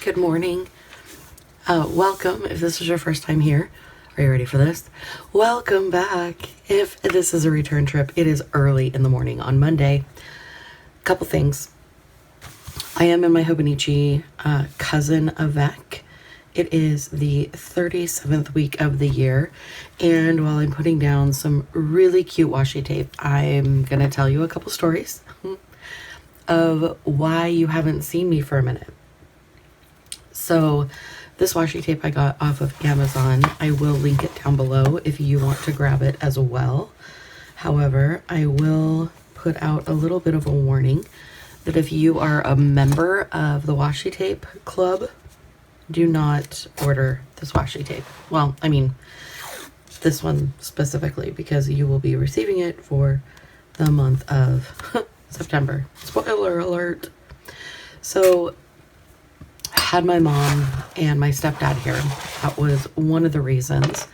Good morning. Welcome. If this is your first time here, are you ready for this? Welcome back. If this is a return trip, it is early in the morning on Monday. Couple things. I am in my Hobonichi cousin Avec. It is the 37th week of the year, and while I'm putting down some really cute washi tape, I'm going to tell you a couple stories of why you haven't seen me for a minute. So this washi tape I got off of Amazon. I will link it down below if you want to grab it as well. However, I will put out a little bit of a warning that if you are a member of the washi tape club, do not order this washi tape. Well, I mean, this one specifically, because you will be receiving it for the month of September. Spoiler alert. So had my mom and my stepdad here. That was one of the reasons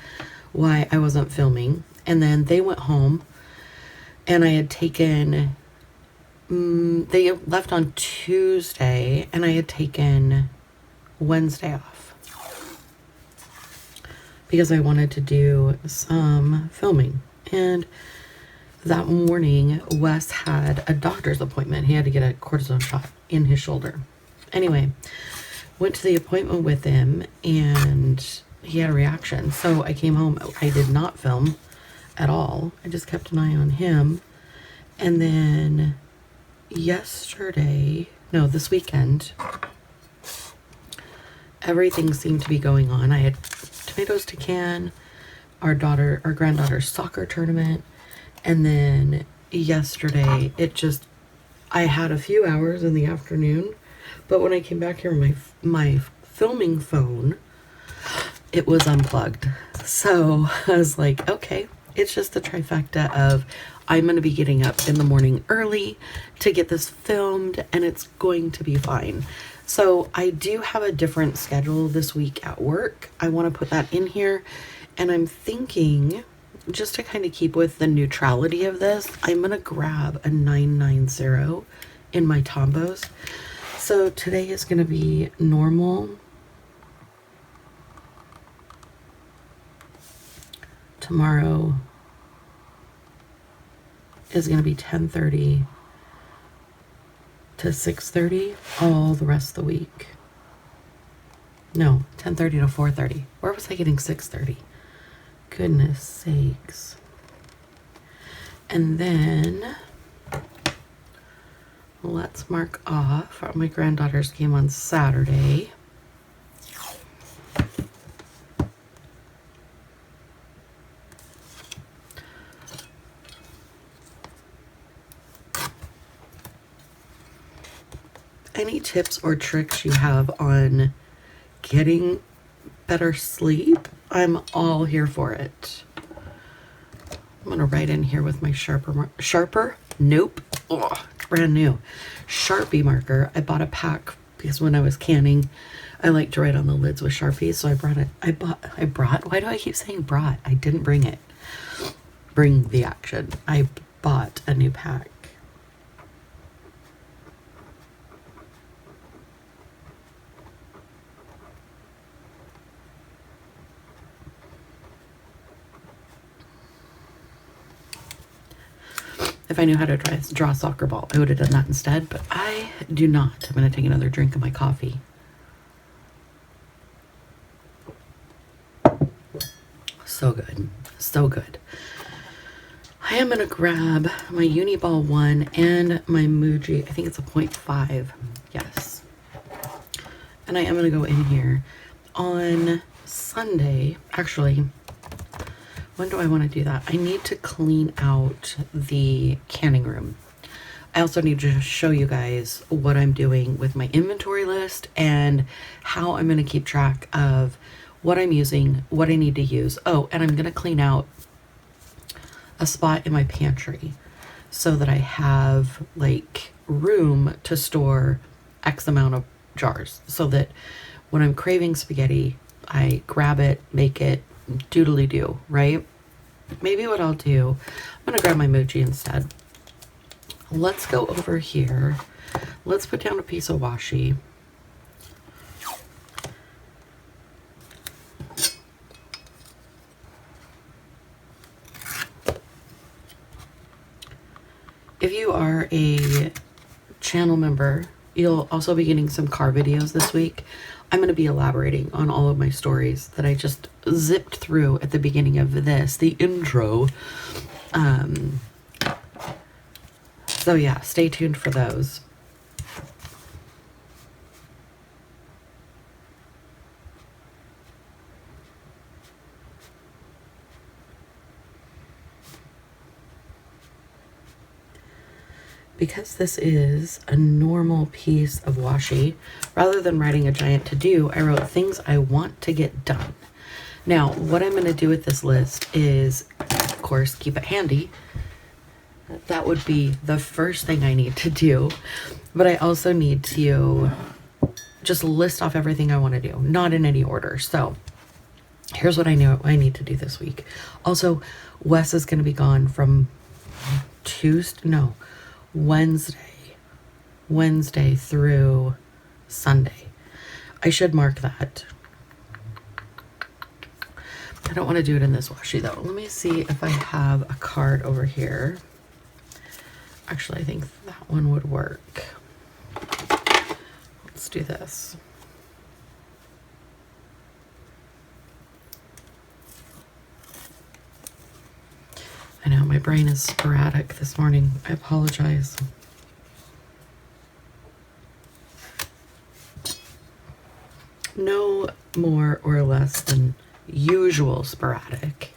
why I wasn't filming. And then they went home, and I had taken, they left on Tuesday, and I had taken Wednesday off because I wanted to do some filming. And that morning, Wes had a doctor's appointment. He had to get a cortisone shot in his shoulder. Anyway, went to the appointment with him, and he had a reaction. So I came home. I did not film at all. I just kept an eye on him. And then this weekend, everything seemed to be going on. I had tomatoes to can, our granddaughter's soccer tournament. And then yesterday, I had a few hours in the afternoon. But when I came back here, my filming phone, it was unplugged. So I was like, okay, it's just the trifecta of I'm going to be getting up in the morning early to get this filmed, and it's going to be fine. So I do have a different schedule this week at work. I want to put that in here, and I'm thinking, just to kind of keep with the neutrality of this, I'm going to grab a 990 in my Tombos. So today is going to be normal. Tomorrow is going to be 10:30 to 6:30 all the rest of the week. No, 10:30 to 4:30. Where was I getting 6:30? Goodness sakes. And then let's mark off my granddaughter's game on Saturday. Any tips or tricks you have on getting better sleep? I'm all here for it. I'm going to write in here with my sharper? Nope. Ugh. Brand new Sharpie marker. I bought a pack because when I was canning, I like to write on the lids with Sharpies. So I brought, why do I keep saying brought? I didn't bring it. Bring the action. I bought a new pack. If I knew how to draw a soccer ball, I would have done that instead, but I do not. I'm going to take another drink of my coffee. So good. So good. I am going to grab my Uniball 1 and my Muji. I think it's a 0.5. Yes. And I am going to go in here on Sunday. Actually, when do I want to do that? I need to clean out the canning room. I also need to show you guys what I'm doing with my inventory list and how I'm going to keep track of what I'm using, what I need to use. Oh, and I'm going to clean out a spot in my pantry so that I have like room to store X amount of jars so that when I'm craving spaghetti, I grab it, make it, doodly do, right? Maybe what I'll do, I'm going to grab my Muji instead. Let's go over here. Let's put down a piece of washi. If you are a channel member, you'll also be getting some car videos this week. I'm going to be elaborating on all of my stories that I just zipped through at the beginning of this, the intro. So yeah, stay tuned for those. Because this is a normal piece of washi, rather than writing a giant to-do, I wrote things I want to get done. Now, what I'm going to do with this list is, of course, keep it handy. That would be the first thing I need to do. But I also need to just list off everything I want to do, not in any order. So here's what I know I need to do this week. Also, Wes is going to be gone from Wednesday through Sunday. I should mark that. I don't want to do it in this washi though. Let me see if I have a card over here. Actually, I think that one would work. Let's do this. I know my brain is sporadic this morning. I apologize. No more or less than usual sporadic.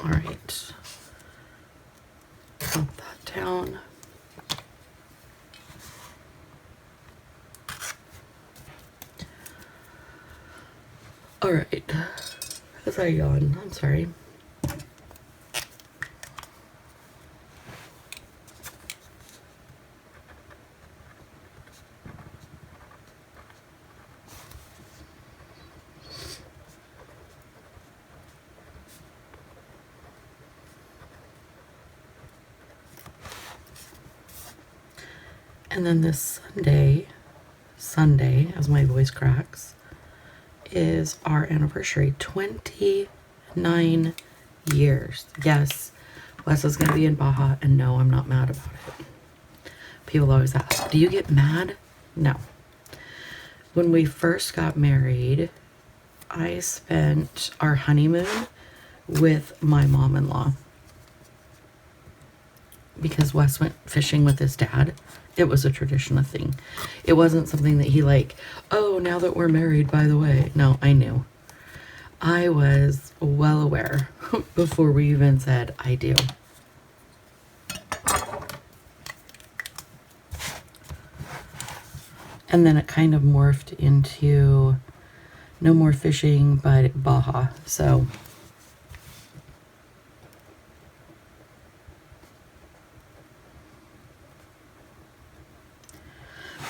All right. Count that down. All right. As I yawn, I'm sorry. And then this Sunday, as my voice cracks, is our anniversary. 29 years. Yes, Wes is going to be in Baja, and no, I'm not mad about it. People always ask, do you get mad? No. When we first got married, I spent our honeymoon with my mom-in-law because Wes went fishing with his dad. It was a traditional thing. It wasn't something that he like, oh, now that we're married, by the way. No, I knew. I was well aware before we even said I do. And then it kind of morphed into no more fishing, but Baja. So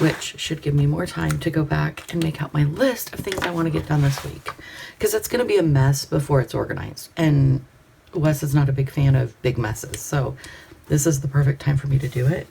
which should give me more time to go back and make out my list of things I want to get done this week. Because it's going to be a mess before it's organized. And Wes is not a big fan of big messes. So this is the perfect time for me to do it.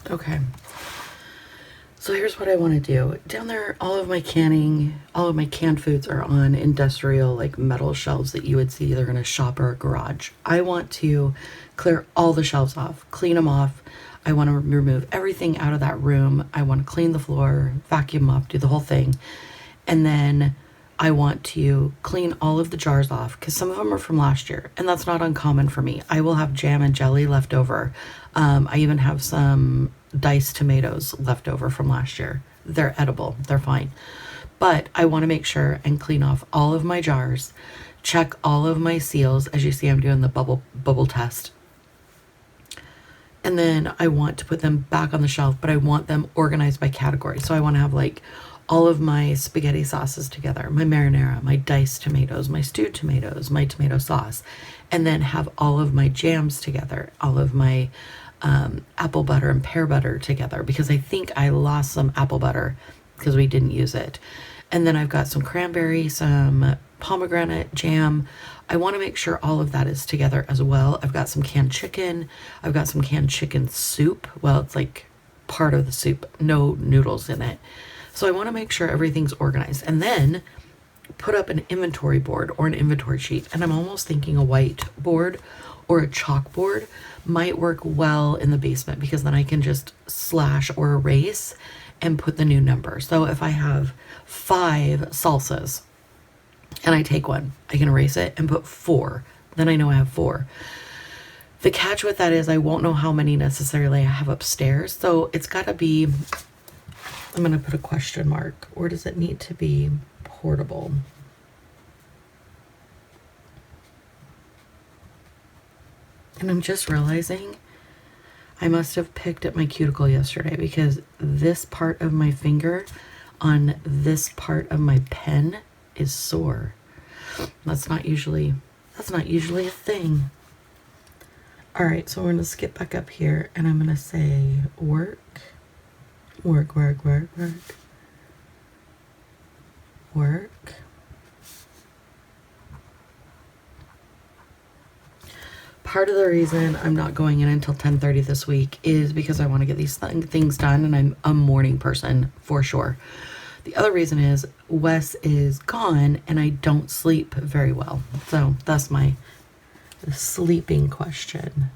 Okay. So here's what I want to do. Down there, all of my canned foods are on industrial, like metal shelves that you would see either in a shop or a garage. I want to clear all the shelves off, clean them off. I want to remove everything out of that room. I want to clean the floor, vacuum up, do the whole thing. And then I want to clean all of the jars off because some of them are from last year, and that's not uncommon for me. I will have jam and jelly left over. I even have some diced tomatoes left over from last year. They're edible, they're fine. But I want to make sure and clean off all of my jars, check all of my seals. As you see, I'm doing the bubble test. And then I want to put them back on the shelf, but I want them organized by category. So I want to have like all of my spaghetti sauces together, my marinara, my diced tomatoes, my stewed tomatoes, my tomato sauce, and then have all of my jams together, all of my apple butter and pear butter together, because I think I lost some apple butter because we didn't use it. And then I've got some cranberry, some pomegranate jam. I want to make sure all of that is together as well. I've got some canned chicken. I've got some canned chicken soup. Well, it's like part of the soup, no noodles in it. So I want to make sure everything's organized, and then put up an inventory board or an inventory sheet. And I'm almost thinking a whiteboard or a chalkboard might work well in the basement, because then I can just slash or erase and put the new number. So if I have 5 salsas and I take one, I can erase it and put 4. Then I know I have 4. The catch with that is I won't know how many necessarily I have upstairs. So it's got to be, I'm going to put a question mark, or does it need to be portable? And I'm just realizing I must have picked at my cuticle yesterday, because this part of my finger on this part of my pen is sore. That's not usually a thing. All right, so we're going to skip back up here, and I'm going to say work. Part of the reason I'm not going in until 10:30 this week is because I want to get these things done, and I'm a morning person for sure. The other reason is Wes is gone and I don't sleep very well. So that's my sleeping question.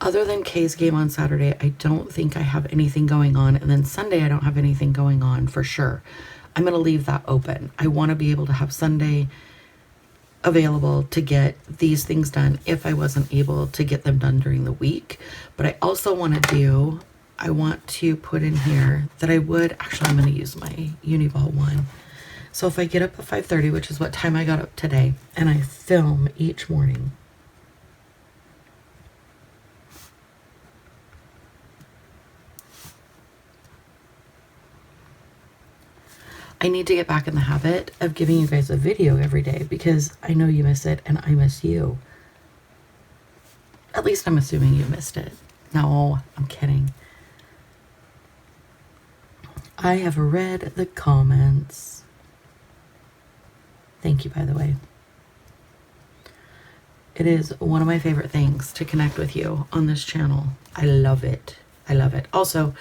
Other than Kay's game on Saturday, I don't think I have anything going on. And then Sunday, I don't have anything going on for sure. I'm going to leave that open. I want to be able to have Sunday available to get these things done if I wasn't able to get them done during the week. But I also want to put in here that I'm going to use my Uniball one. So if I get up at 5:30, which is what time I got up today, and I film each morning, I need to get back in the habit of giving you guys a video every day, because I know you miss it and I miss you. At least I'm assuming you missed it. No, I'm kidding. I have read the comments. Thank you, by the way. It is one of my favorite things to connect with you on this channel. I love it. I love it. Also,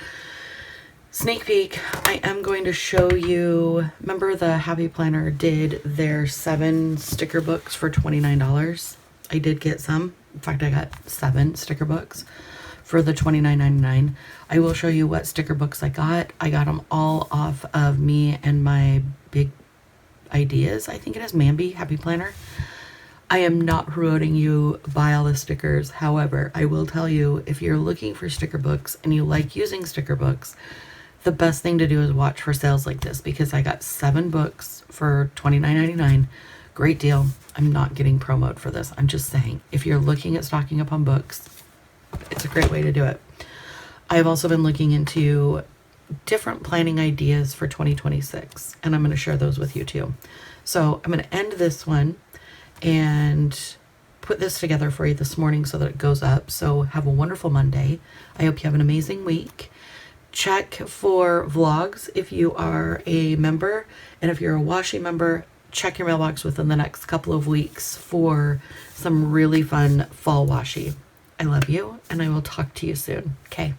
sneak peek, I am going to show you, remember the Happy Planner did their 7 sticker books for $29? I did get some. In fact, I got 7 sticker books for the $29.99. I will show you what sticker books I got. I got them all off of me and my big ideas. I think it is Mambi Happy Planner. I am not promoting you buy all the stickers. However, I will tell you, if you're looking for sticker books and you like using sticker books, the best thing to do is watch for sales like this, because I got 7 books for $29.99. Great deal. I'm not getting promoted for this. I'm just saying, if you're looking at stocking up on books, it's a great way to do it. I've also been looking into different planning ideas for 2026, and I'm going to share those with you too. So I'm going to end this one and put this together for you this morning so that it goes up. So have a wonderful Monday. I hope you have an amazing week. Check for vlogs if you are a member, and if you're a washi member, check your mailbox within the next couple of weeks for some really fun fall washi. I love you, and I will talk to you soon. Okay.